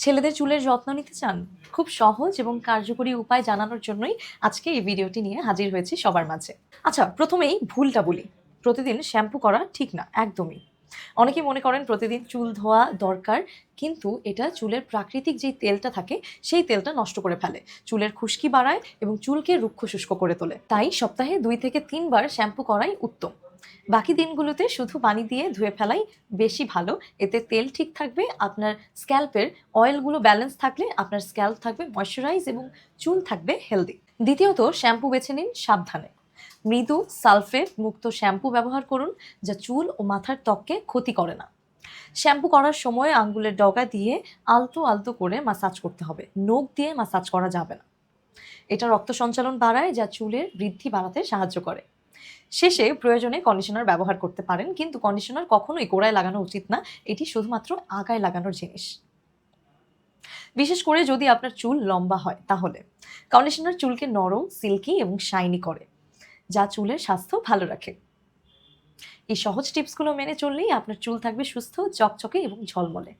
ছেলেদের চুলের যত্ন নিতে চান? খুব সহজ এবং কার্যকরী উপায় জানানোর জন্যই আজকে এই ভিডিওটি নিয়ে হাজির হয়েছি সবার মাঝে। আচ্ছা, প্রথমেই ভুলটা বলি। প্রতিদিন শ্যাম্পু করা ঠিক না, একদমই। অনেকেই মনে করেন প্রতিদিন চুল ধোয়া দরকার, কিন্তু এটা চুলের প্রাকৃতিক যেই তেলটা থাকে, সেই তেলটা নষ্ট করে ফেলে। চুলের খুশকি বাড়ায় এবং চুলকে রুক্ষ শুষ্ক করে তোলে। তাই সপ্তাহে ২ থেকে ৩ বার শ্যাম্পু করাই উত্তম। বাকি দিনগুলোতে শুধু পানি দিয়ে ধুয়ে ফেলাই বেশি ভালো। এতে তেল ঠিক থাকবে, আপনার স্ক্যাল্পের অয়েলগুলো ব্যালেন্স থাকলে আপনার স্ক্যাল্প থাকবে ময়েশ্চারাইজ এবং চুল থাকবে হেলদি। দ্বিতীয়ত, শ্যাম্পু বেছে নিন সাবধানে। মৃদু সালফেট মুক্ত শ্যাম্পু ব্যবহার করুন, যা চুল ও মাথার ত্বককে ক্ষতি করে না। শ্যাম্পু করার সময় আঙ্গুলের ডগা দিয়ে আলতো আলতো করে মাসাজ করতে হবে, নখ দিয়ে মাসাজ করা যাবে না। এটা রক্ত সঞ্চালন বাড়ায়, যা চুলের বৃদ্ধি বাড়াতে সাহায্য করে। শেষে প্রয়োজনে কন্ডিশনার ব্যবহার করতে পারেন, কিন্তু কন্ডিশনার কখনোই গোড়ায় লাগানো উচিত না। এটি শুধুমাত্র আগায় লাগানোর জিনিস। বিশেষ করে যদি আপনার চুল লম্বা হয়, তাহলে কন্ডিশনার চুলকে নরম, সিল্কি এবং শাইনি করে, যা চুলের স্বাস্থ্য ভালো রাখে। এই সহজ টিপসগুলো মেনে চললেই আপনার চুল থাকবে সুস্থ, চকচকে এবং ঝলমলে।